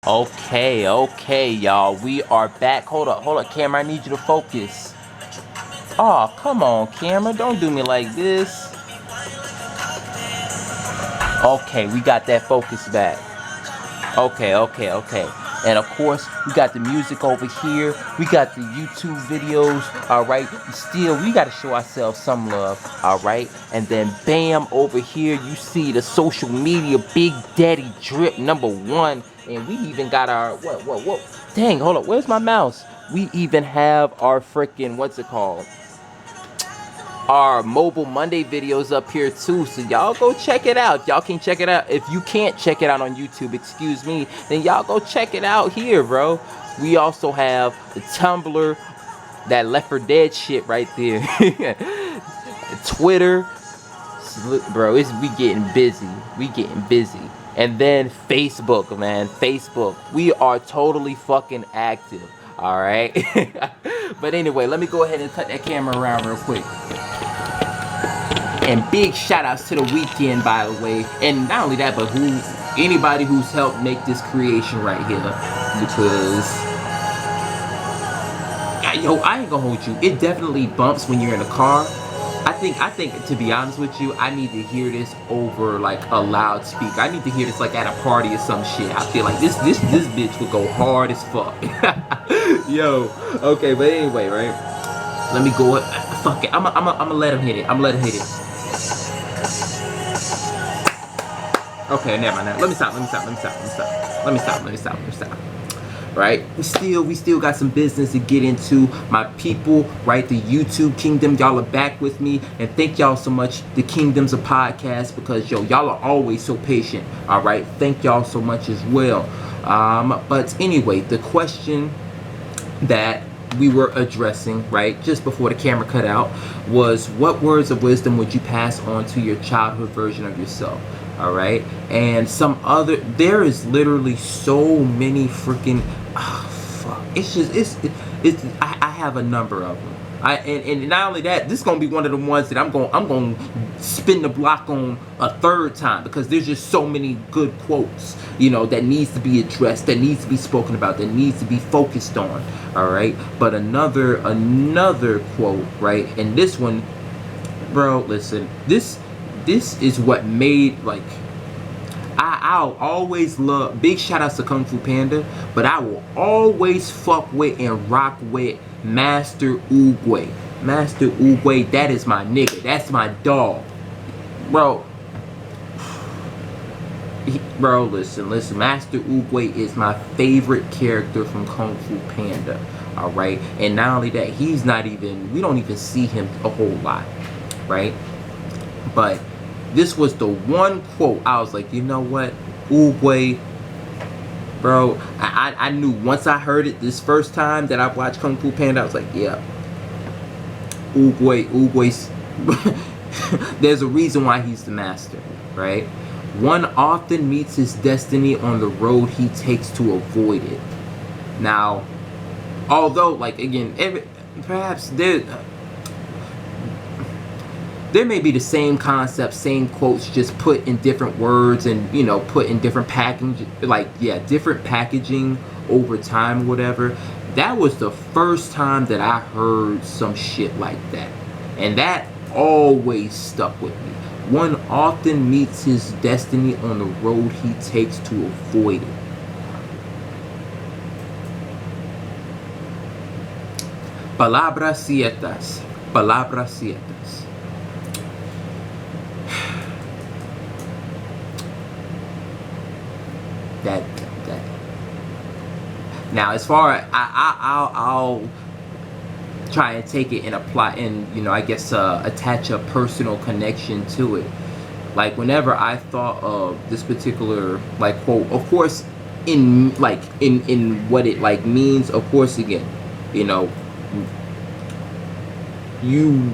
Okay, y'all. We are back. Hold up, camera. I need you to focus. Oh, come on, camera. Don't do me like this. Okay, we got that focus back. Okay. And of course, we got the music over here. We got the YouTube videos. All right. Still, we got to show ourselves some love. All right. And then, bam, over here, you see the social media Big Daddy Drip #1. And we even got our, what? Dang, hold up. Where's my mouse? We even have our freaking, what's it called? Our Mobile Monday videos up here too, so y'all go check it out. Y'all can check it out. If you can't check it out on YouTube, excuse me, then y'all go check it out here, bro. We also have the Tumblr, that Left 4 Dead shit right there. Twitter, bro, we getting busy. And then Facebook, man, Facebook. We are totally fucking active. All right. But anyway, let me go ahead and cut that camera around real quick. And big shout outs to the weekend, by the way. And not only that, but anybody who's helped make this creation right here. Because I ain't gonna hold you. It definitely bumps when you're in a car. I think to be honest with you, I need to hear this over like a loudspeaker. I need to hear this like at a party or some shit. I feel like this bitch would go hard as fuck. Yo, okay, but anyway, right? Let me go. Fuck it. I'ma let him hit it. Okay, never mind. Let me stop. Right? We still got some business to get into. My people, right? The YouTube kingdom, y'all are back with me, and thank y'all so much. The kingdoms of podcast, because y'all are always so patient. All right, thank y'all so much as well. But anyway, the question that we were addressing, right, just before the camera cut out, was what words of wisdom would you pass on to your childhood version of yourself? All right, and there is literally so many freaking, fuck, I have a number of them. And not only that, this is gonna be one of the ones that I'm gonna spin the block on a third time, because there's just so many good quotes, that needs to be addressed, that needs to be spoken about, that needs to be focused on. All right, but another quote, right, and this one, bro, listen, this is what made, like, I'll always love, big shout outs to Kung Fu Panda, but I will always fuck with and rock with Master Oogway. Master Oogway, that is my nigga. That's my dog. Bro, listen. Master Oogway is my favorite character from Kung Fu Panda. All right, and not only that, we don't even see him a whole lot, right? But this was the one quote I was like, you know what, Oogway, bro. I knew once I heard it this first time that I watched Kung Fu Panda, I was like, yeah, Oogway's there's a reason why he's the master, right? One often meets his destiny on the road he takes to avoid it. Now, although, like, again, perhaps there may be the same concept, same quotes, just put in different words and, put in different packaging, different packaging over time, whatever. That was the first time that I heard some shit like that. And that always stuck with me. One often meets his destiny on the road he takes to avoid it. Palabras ciertas. That. Now, as far as I'll try and take it and apply and I guess attach a personal connection to it. Like, whenever I thought of this particular quote, of course, in what it means, of course, again, you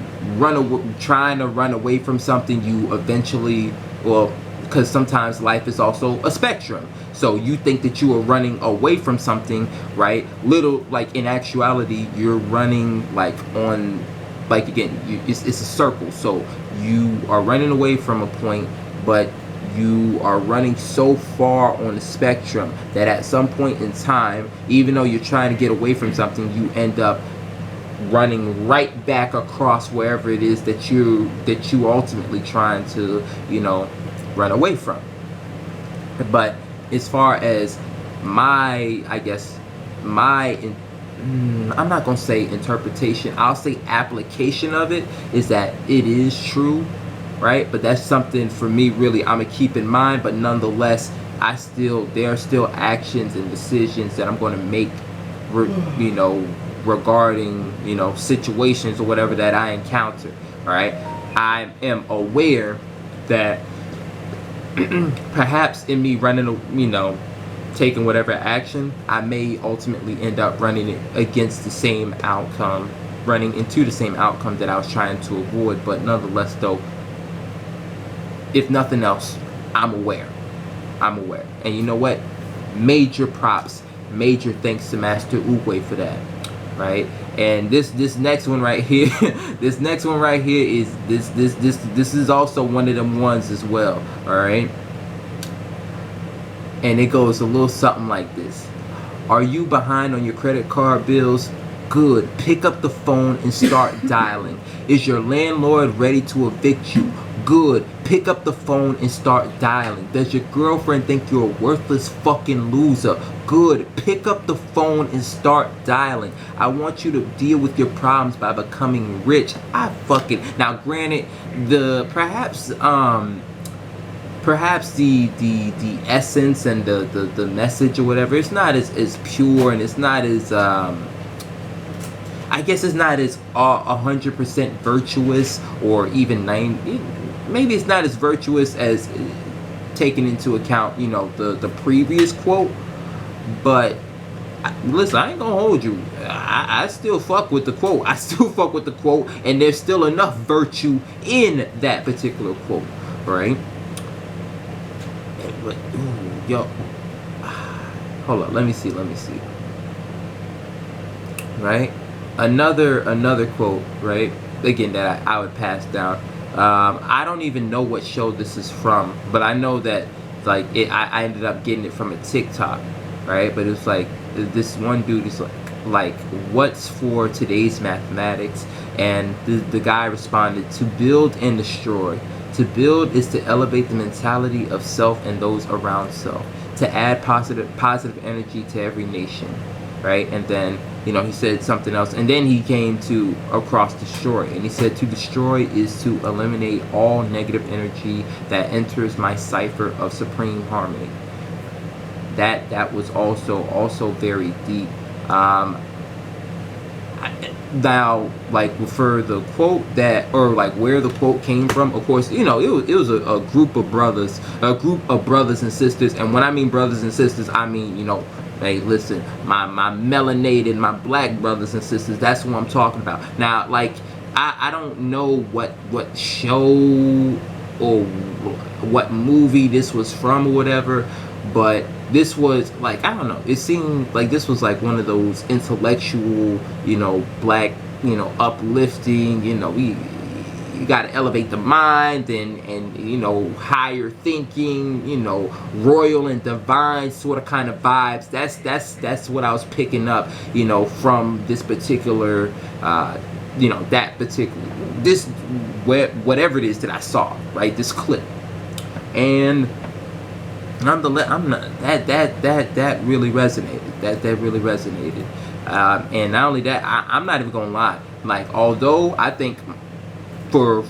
trying to run away from something, you eventually, because sometimes life is also a spectrum. So you think that you are running away from something, right? In actuality, you're running it's a circle. So you are running away from a point, but you are running so far on the spectrum that at some point in time, even though you're trying to get away from something, you end up running right back across wherever it is that you ultimately trying to, run away from. But as far as my, I guess, I'm not gonna say interpretation, I'll say application of it, is that it is true, right? But that's something for me really I'm gonna keep in mind. But nonetheless, there are still actions and decisions that I'm gonna make, regarding situations or whatever that I encounter. All right, I am aware that perhaps in me running, taking whatever action, I may ultimately end up running it against the same outcome, running into the same outcome that I was trying to avoid. But nonetheless, though, if nothing else, I'm aware. And you know what? Major props, major thanks to Master Uwe for that, right? And this next one right here, this is also one of them ones as well, all right? And it goes a little something like this. Are you behind on your credit card bills? Good. Pick up the phone and start dialing. Is your landlord ready to evict you? Good. Pick up the phone and start dialing. Does your girlfriend think you're a worthless fucking loser? Good. Pick up the phone and start dialing. I want you to deal with your problems by becoming rich. Now granted, perhaps the essence and the message or whatever, it's not as pure, and it's not as I guess it's not as 100% virtuous, or even maybe it's not as virtuous as taking into account the previous quote. But listen, I ain't gonna hold you. I still fuck with the quote. And there's still enough virtue in that particular quote, right? But, yo, hold up, let me see, right? Another quote, right? Again, that I would pass down. I don't even know what show this is from, but I know that I ended up getting it from a TikTok, right? But it's like this one dude is like, what's for today's mathematics? And the guy responded, to build and destroy. To build is to elevate the mentality of self and those around self. To add positive energy to every nation, right? And then, he said something else. And then he came to across destroy. And he said, to destroy is to eliminate all negative energy that enters my cipher of supreme harmony. That was also very deep. Now, for the quote where the quote came from, of course, it was a group of brothers and sisters. And when I mean brothers and sisters, I mean, hey, listen, my melanated, my black brothers and sisters, that's what I'm talking about. Now, I don't know what show or what movie this was from or whatever, but this was I don't know, it seemed like this was one of those intellectual, black, uplifting, you got to elevate the mind and higher thinking, royal and divine sort of kind of vibes. That's what I was picking up, from this particular whatever it is that I saw, right, this clip. And nonetheless, that really resonated. That really resonated. And not only that, I'm not even gonna lie. Although I think for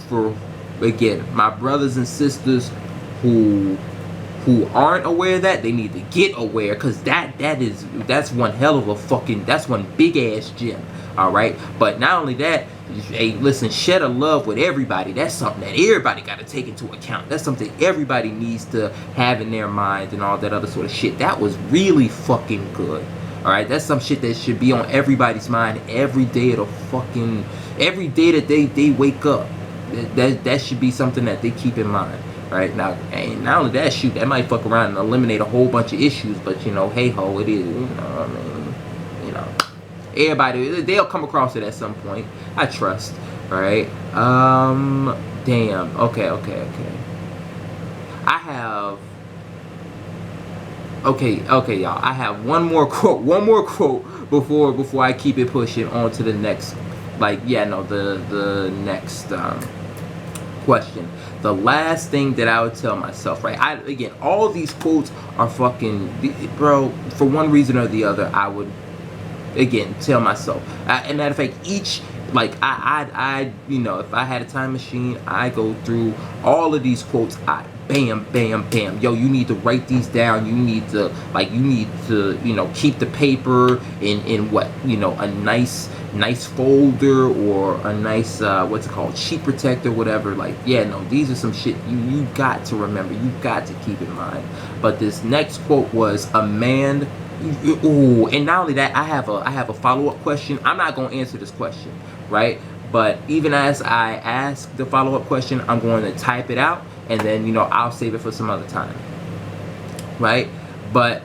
again, my brothers and sisters who aren't aware of that, they need to get aware, because that's one hell of a that's one big ass gem. All right. But not only that, hey, listen, shed a love with everybody. That's something that everybody got to take into account. That's something everybody needs to have in their mind and all that other sort of shit. That was really fucking good. All right, that's some shit that should be on everybody's mind every day every day that they wake up. That should be something that they keep in mind. Right now, and not only that, shoot, that might fuck around and eliminate a whole bunch of issues. But hey ho, it is. I mean, everybody, they'll come across it at some point, I trust. Right? Damn. Okay. I have. Okay, y'all. I have one more quote before I keep it pushing on to the next. Like, yeah, no, the next question. The last thing that I would tell myself, right? Again, all these quotes are fucking, bro. For one reason or the other, I would again tell myself. And matter of fact, each like you know, if I had a time machine, I go through all of these quotes. Bam, bam, bam. Yo, you need to write these down. You need to, you know, keep the paper in what, you know, a nice folder or a nice what's it called, sheet protector, whatever. Like, yeah, no, these are some shit you got to remember. You got to keep in mind. But this next quote was a man. Ooh, and not only that, I have a follow-up question. I'm not gonna answer this question, right? But even as I ask the follow-up question, I'm going to type it out, and then, you know, I'll save it for some other time, right? But,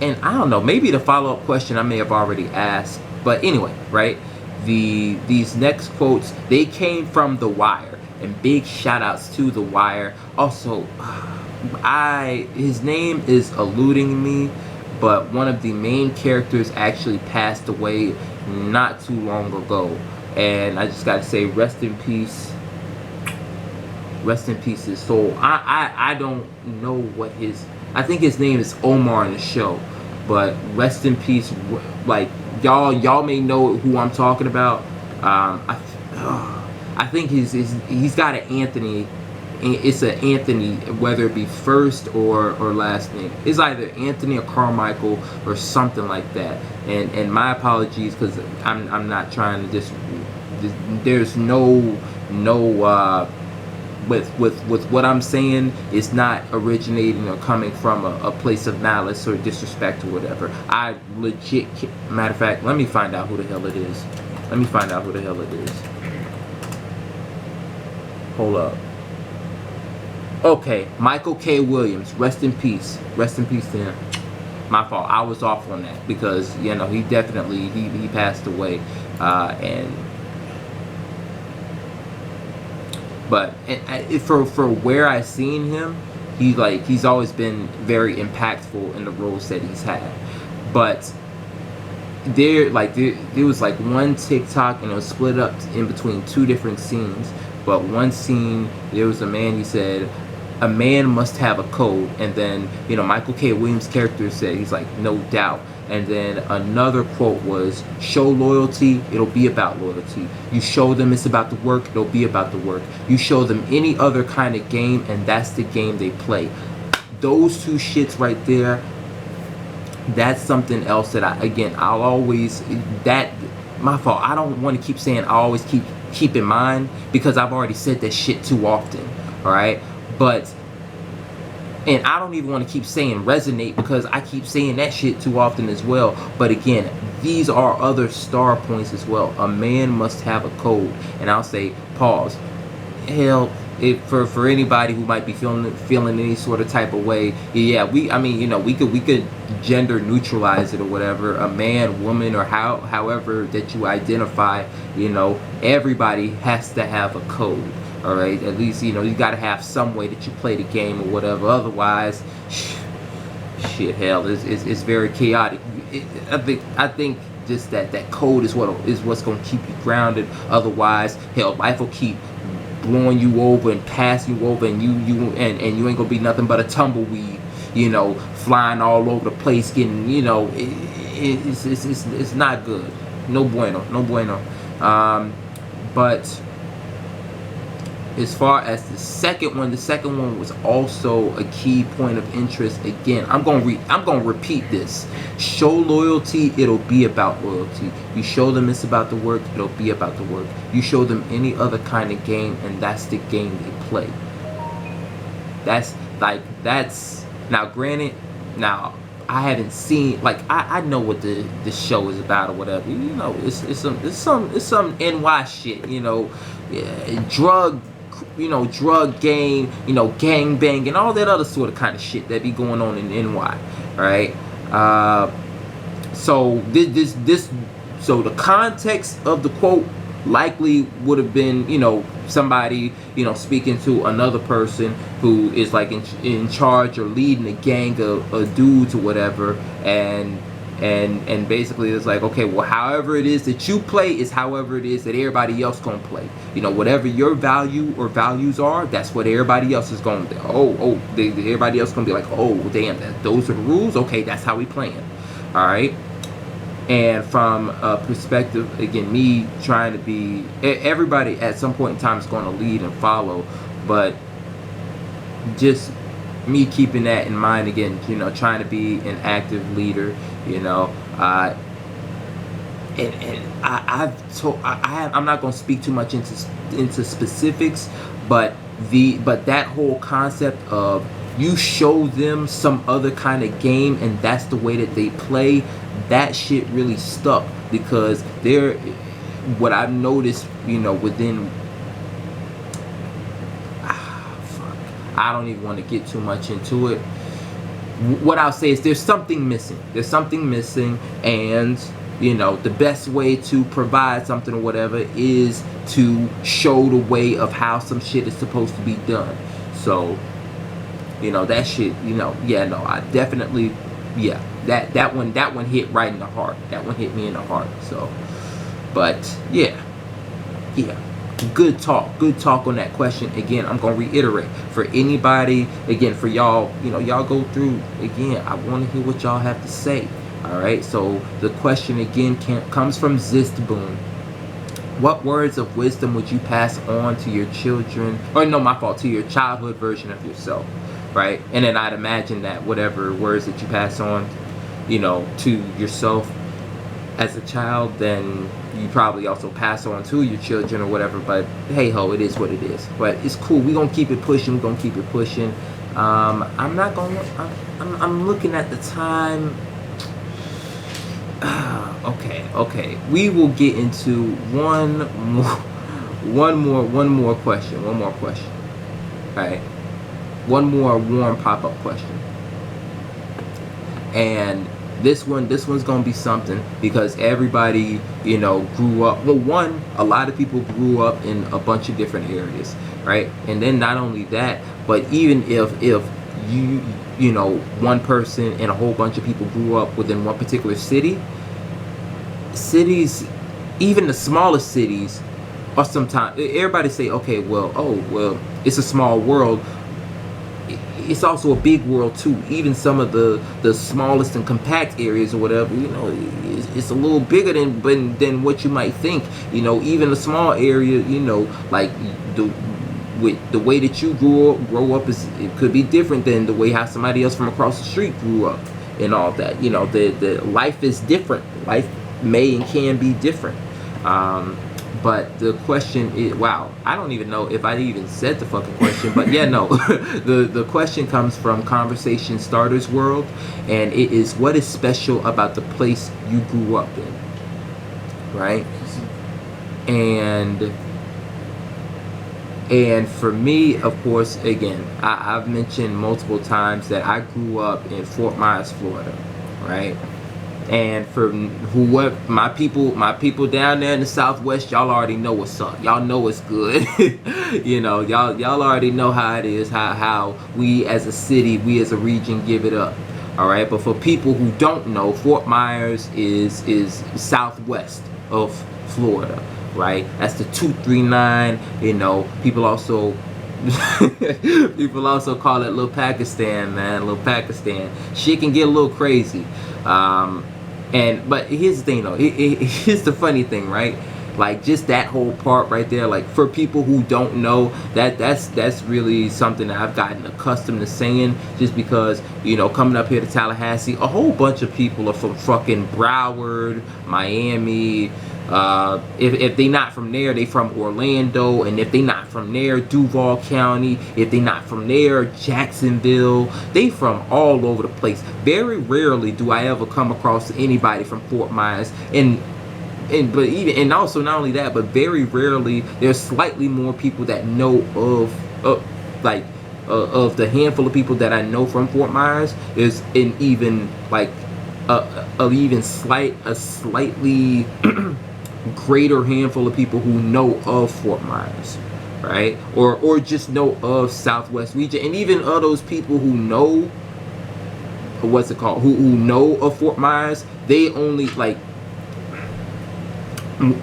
and I don't know, maybe the follow-up question I may have already asked, but anyway, right? These next quotes, they came from The Wire, and big shout-outs to The Wire. Also, his name is eluding me, but one of the main characters actually passed away not too long ago, and I just gotta say, rest in peace his soul. I don't know what I think his name is Omar in the show, but rest in peace. Like, y'all may know who I'm talking about. I think he's got an Anthony. It's an Anthony, whether it be first or last name. It's either Anthony or Carmichael or something like that. And my apologies, because I'm not trying to just. There's no with what I'm saying, it's not originating or coming from a place of malice or disrespect or whatever. I legit, matter of fact, let me find out who the hell it is. Hold up. Okay, Michael K. Williams, rest in peace to him. My fault, I was off on that, because, you know, he definitely he passed away, but for where I seen him, he's always been very impactful in the roles that he's had. But there was like one TikTok, and it was split up in between two different scenes. But one scene, there was a man, he said, a man must have a code, and then, you know, Michael K. Williams' character said, he's like, no doubt. And then another quote was, show loyalty, it'll be about loyalty. You show them it's about the work, it'll be about the work. You show them any other kind of game, and that's the game they play. Those two shits right there, that's something else that I'll always, my fault, I don't want to keep saying I always keep in mind, because I've already said that shit too often, alright? But, and I don't even want to keep saying resonate, because I keep saying that shit too often as well. But again, these are other star points as well. A man must have a code. And I'll say, pause. Hell, for anybody who might be feeling any sort of type of way, yeah, we could gender neutralize it or whatever. A man, woman, or however that you identify, you know, everybody has to have a code. All right, at least, you know, you gotta have some way that you play the game or whatever. Otherwise, shit, hell, it's very chaotic. I think just that code is what's gonna keep you grounded. Otherwise, hell, life will keep blowing you over and passing you over, and you ain't gonna be nothing but a tumbleweed, you know, flying all over the place, getting, you know, it's not good. No bueno. But as far as the second one was also a key point of interest. Again, I'm gonna repeat this. Show loyalty, it'll be about loyalty. You show them it's about the work, it'll be about the work. You show them any other kind of game, and that's the game they play. That's now, granted, now I haven't seen, like, I know what the show is about or whatever. You know, it's some NY shit, you know, drug game, you know, gang bang, and all that other sort of kind of shit that be going on in NY, right? So so the context of the quote likely would have been, somebody, speaking to another person who is like in charge or leading a gang of dudes or whatever, and basically it's like, okay, well, however it is that you play is however it is that everybody else gonna play. Whatever your value or values are, that's what everybody else is going to. Everybody else gonna be like, oh damn, those are the rules. Okay, that's how we playing. All right. And from a perspective, again, me trying to be, everybody at some point in time is going to lead and follow, but just me keeping that in mind, again, trying to be an active leader, and I'm not going to speak too much into specifics, but that whole concept of you show them some other kind of game and that's the way that they play, that shit really stuck, because what I've noticed, within, I don't even want to get too much into it. What I'll say is there's something missing. And the best way to provide something or whatever is to show the way of how some shit is supposed to be done. So, that shit, I definitely, that one hit right in the heart. That one hit me in the heart. So, but yeah. Good talk on that question. Again, I'm gonna reiterate for anybody, again, for y'all, y'all go through, again, I want to hear what y'all have to say. All right, so the question again comes from Zistboon. What words of wisdom would you pass on to your children, or no, my fault, to your childhood version of yourself, right? And then I'd imagine that whatever words that you pass on, to yourself as a child, then you probably also pass on to your children or whatever. But hey ho, it is what it is. But it's cool. We're gonna keep it pushing. I'm looking at the time. Okay. We will get into one more question. All right. One more warm pop-up question. And this one's gonna be something, because everybody, grew up. Well, a lot of people grew up in a bunch of different areas, right? And then not only that, but even if one person and a whole bunch of people grew up within one particular cities, even the smallest cities, are sometimes, everybody say, okay, well, it's a small world. It's also a big world too. Even some of the smallest and compact areas or whatever, it's a little bigger than what you might think. Even a small area, like the way that you grow up it could be different than the way how somebody else from across the street grew up and all that. The life is different. Life may and can be different. But the question is, wow, I don't even know if I even said the fucking question, but yeah, no. the question comes from Conversation Starters World, and it is, what is special about the place you grew up in, right? And for me, of course, again, I've mentioned multiple times that I grew up in Fort Myers, Florida, right? And for my people down there in the Southwest, y'all already know what's up. Y'all know it's good. Y'all already know how it is, how we as a city, we as a region give it up. All right, but for people who don't know, Fort Myers is southwest of Florida, right? That's the 239. People also call it Little Pakistan, man. Little Pakistan. Shit can get a little crazy. But here's the thing though, here's the funny thing, right? Like, just that whole part right there, like, for people who don't know, that's really something that I've gotten accustomed to saying, just because, coming up here to Tallahassee, a whole bunch of people are from fucking Broward, Miami. If they not from there, they from Orlando, and if they not from there, Duval County. If they not from there, Jacksonville. They from all over the place. Very rarely do I ever come across anybody from Fort Myers, and also not only that, but very rarely there's slightly more people that know of the handful of people that I know from Fort Myers. There's an even like a slightly greater handful of people who know of Fort Myers, right? Or just know of Southwest region, and even of those people who know what's it called, who know of Fort Myers, they only like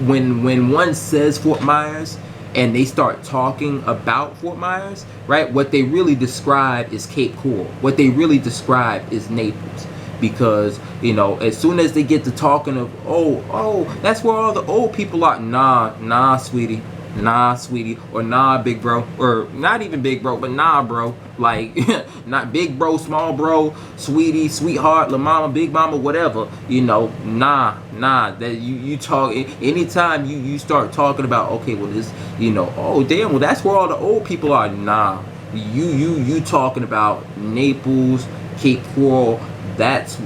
when one says Fort Myers and they start talking about Fort Myers, right? What they really describe is Cape Coral. What they really describe is Naples. Because, you know, as soon as they get to talking of, oh, that's where all the old people are. Nah, sweetie. Nah, sweetie. Or nah, big bro. Or not even big bro, but nah, bro. Like, not big bro, small bro, sweetie, sweetheart, la mama, big mama, whatever. You know, nah. That you talk, anytime you start talking about, okay, well, this, you know, oh, damn, well, that's where all the old people are. Nah. You talking about Naples, Cape Coral. That's,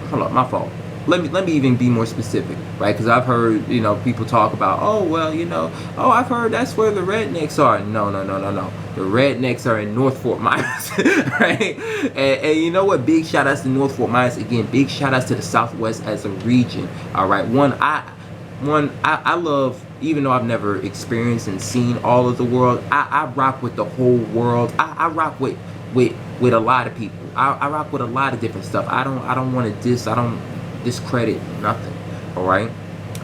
hold up, my fault. Let me even be more specific, right? Because I've heard, you know, people talk about, oh, well, you know, oh, I've heard that's where the rednecks are. No. The rednecks are in North Fort Myers, right? And you know what? Big shout outs to North Fort Myers. Again, big shout outs to the Southwest as a region. All right. I love, even though I've never experienced and seen all of the world, I rock with the whole world. I rock with a lot of people. I rock with a lot of different stuff. I don't want to I don't discredit nothing. All right.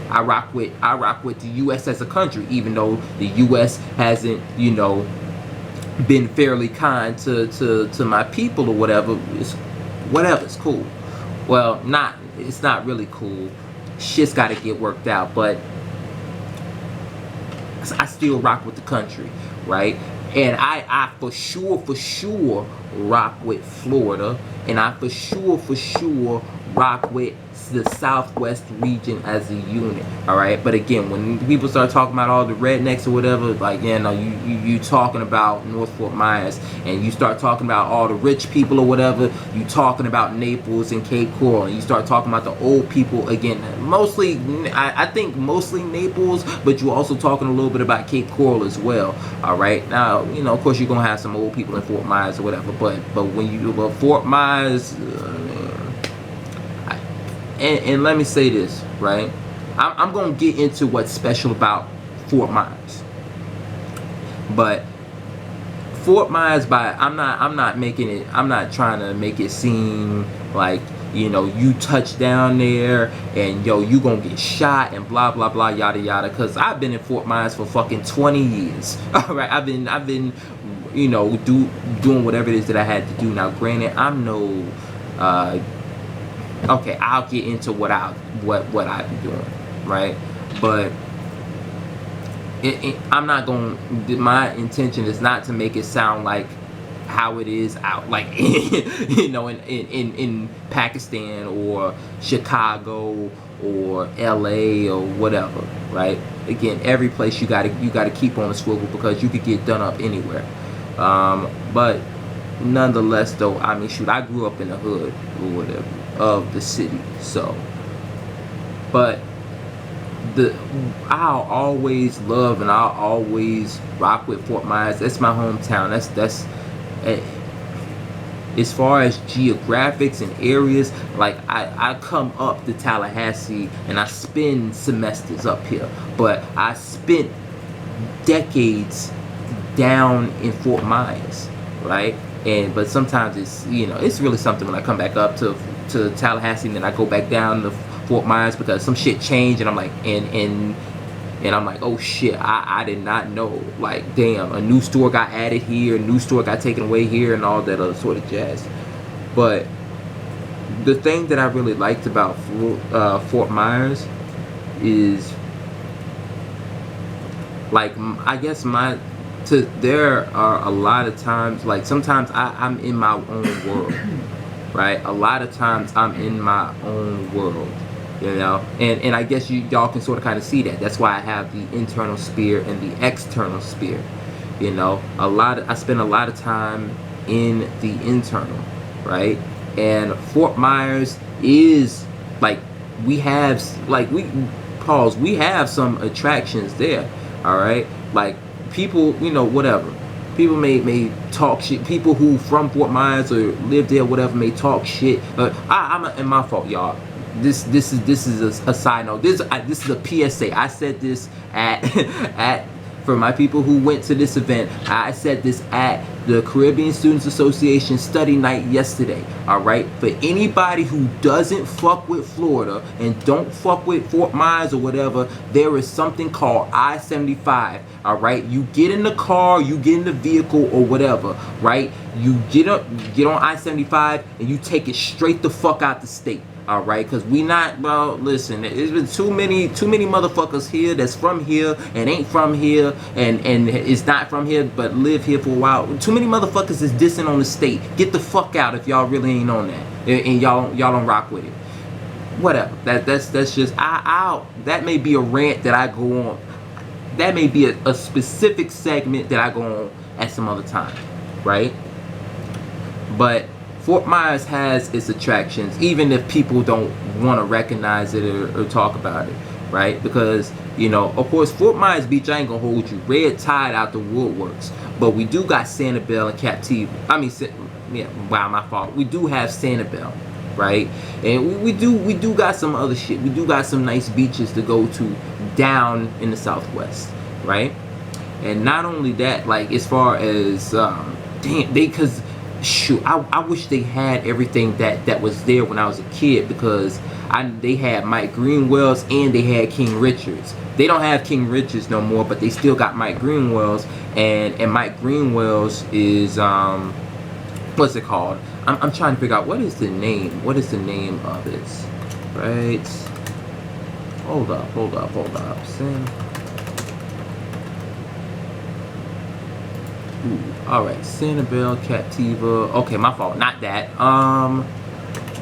I rock with the U.S. as a country, even though the U.S. hasn't, you know, been fairly kind to my people or whatever. It's cool. Well, it's not really cool. Shit's got to get worked out, but I still rock with the country, right? And I for sure rock with Florida, and I for sure rock with the Southwest region as a unit. All right, but again, when people start talking about all the rednecks or whatever, like, yeah, no, you talking about North Fort Myers, and you start talking about all the rich people or whatever, you talking about Naples and Cape Coral, and you start talking about the old people again. Mostly, I think mostly Naples, but you also talking a little bit about Cape Coral as well. All right, now, you know, of course, you're gonna have some old people in Fort Myers or whatever, but when you do Fort Myers. And let me say this, right? I'm gonna get into what's special about Fort Myers, but Fort Myers, I'm not trying to make it seem like, you know, you touch down there and yo, you gonna get shot and blah blah blah yada yada. Cause I've been in Fort Myers for fucking 20 years. All right, I've been, you know, doing whatever it is that I had to do. Now, granted, I'm no. Okay, I'll get into what I've been doing, right? But I'm not going. My intention is not to make it sound like how it is out, like you know, in Pakistan or Chicago or LA or whatever, right? Again, every place you gotta keep on a swivel because you could get done up anywhere. But nonetheless, though, I mean, shoot, I grew up in the hood or whatever of the city, so. But I'll always love and I'll always rock with Fort Myers. That's my hometown. That's as far as geographics and areas, like I come up to Tallahassee and I spend semesters up here, but I spent decades down in Fort Myers, right? But sometimes it's, you know, it's really something when I come back up to Tallahassee and then I go back down to Fort Myers because some shit changed and I'm like, and I'm like, oh shit, I did not know. Like, damn, a new store got added here, a new store got taken away here, and all that other sort of jazz. But the thing that I really liked about Fort Myers is, like, I guess there are a lot of times, like, sometimes I'm in my own world, right? A lot of times I'm in my own world, you know? And I guess y'all can sort of kind of see that. That's why I have the internal sphere and the external sphere, you know? I spend a lot of time in the internal, right? And Fort Myers is, like, we have some attractions there, all right? Like, people, you know, whatever. People may talk shit. People who from Fort Myers or live there, whatever, may talk shit. But I'm in my fault, y'all. this is a side note. This is a PSA. I said this at at for my people who went to this event. I said this at the Caribbean Students Association study night yesterday. All right, for anybody who doesn't fuck with Florida and don't fuck with Fort Myers or whatever, there is something called I-75. All right, you get in the car, you get in the vehicle or whatever, right? You get on I-75 and you take it straight the fuck out the state. All right, because we not, bro, listen, there's been too many motherfuckers here that's from here and ain't from here and is not from here but live here for a while. Too many motherfuckers is dissing on the state. Get the fuck out if y'all really ain't on that and y'all don't rock with it. Whatever. That's just that may be a rant that I go on. That may be a specific segment that I go on at some other time, right? But Fort Myers has its attractions, even if people don't want to recognize it or talk about it, right? Because, you know, of course, Fort Myers Beach, I ain't gonna hold you, red tide out the woodworks, but we do got Sanibel and Captiva. I mean, yeah, wow, my fault. We do have Sanibel, right? And we do got some other shit. We do got some nice beaches to go to down in the Southwest, right? And not only that, like as far as because shoot, I wish they had everything that was there when I was a kid, because they had Mike Greenwell's and they had King Richards. They don't have King Richards no more, but they still got Mike Greenwell's, and Mike Greenwell's is what's it called? I'm trying to figure out what is the name of it, right? Hold up. All right, Sanibel, Captiva. Okay, my fault. Not that.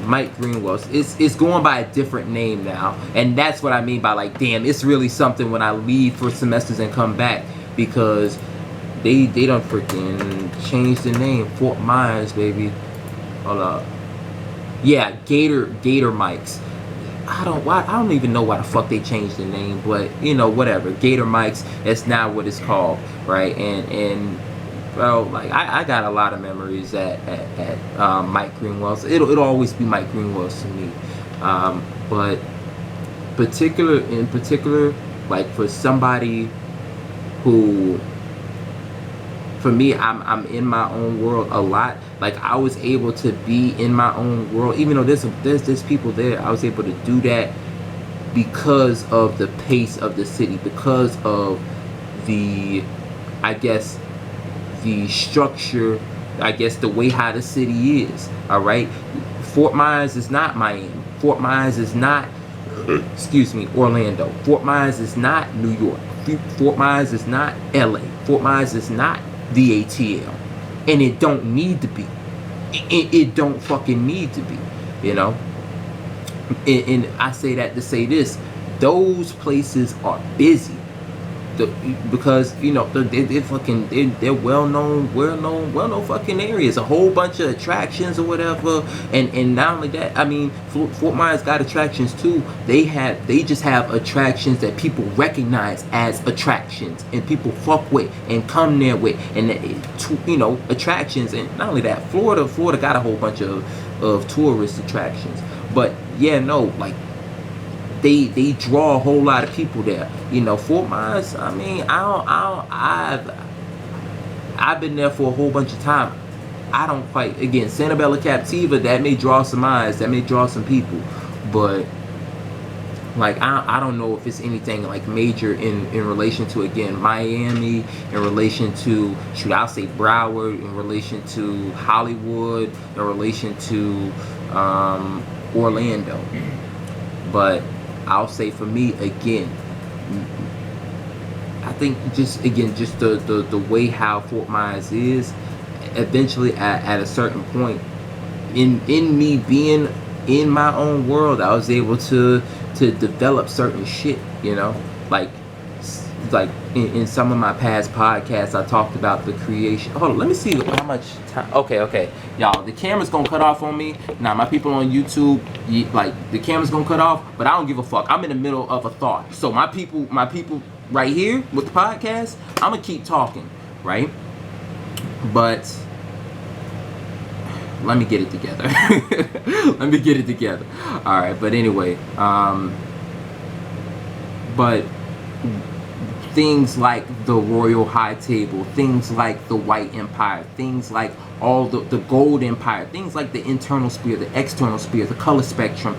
Mike Greenwell's. It's going by a different name now, and that's what I mean by like, damn, it's really something when I leave for semesters and come back, because they don't freaking change the name. Fort Myers, baby. Hold up. Yeah, Gator Mike's. I don't even know why the fuck they changed the name, but you know, whatever. Gator Mike's. That's now what it's called, right? And well, like I got a lot of memories at Mike Greenwell's. It'll always be Mike Greenwell's to me. But in particular, like for somebody who, for me, I'm in my own world a lot. Like I was able to be in my own world, even though there's people there. I was able to do that because of the pace of the city, because of the, I guess, the structure, I guess the way how the city is. All right, Fort Myers is not Miami. Fort Myers is not, excuse me, Orlando. Fort Myers is not New York. Fort Myers is not LA. Fort Myers is not the ATL, and it don't need to be. It don't fucking need to be, you know. And I say that to say this: those places are busy. Because you know they're well known fucking areas, a whole bunch of attractions or whatever, and not only that, I mean Fort Myers got attractions too. They just have attractions that people recognize as attractions and people fuck with and come there with, and you know, attractions. And not only that, Florida got a whole bunch of tourist attractions, but yeah, no, like they draw a whole lot of people there. You know, Fort Myers, I mean, I've been there for a whole bunch of time. I don't quite, again, Sanibel Captiva, that may draw some eyes, that may draw some people, but like I don't know if it's anything like major in relation to, again, Miami, in relation to, should I say Broward, in relation to Hollywood, in relation to Orlando. But I'll say for me, again, I think just the way how Fort Myers is, eventually at a certain point, in me being in my own world, I was able to develop certain shit, you know, like in some of my past podcasts, I talked about the creation. Hold on, let me see how much time. Okay, y'all, the camera's gonna cut off on me. Now, my people on YouTube, like, the camera's gonna cut off, but I don't give a fuck. I'm in the middle of a thought. So my people right here with the podcast, I'm gonna keep talking, right? But let me get it together. Let me get it together. All right, but anyway, but things like the Royal High Table, things like the White Empire, things like all the Gold Empire, things like the internal spear, the external spear, the color spectrum.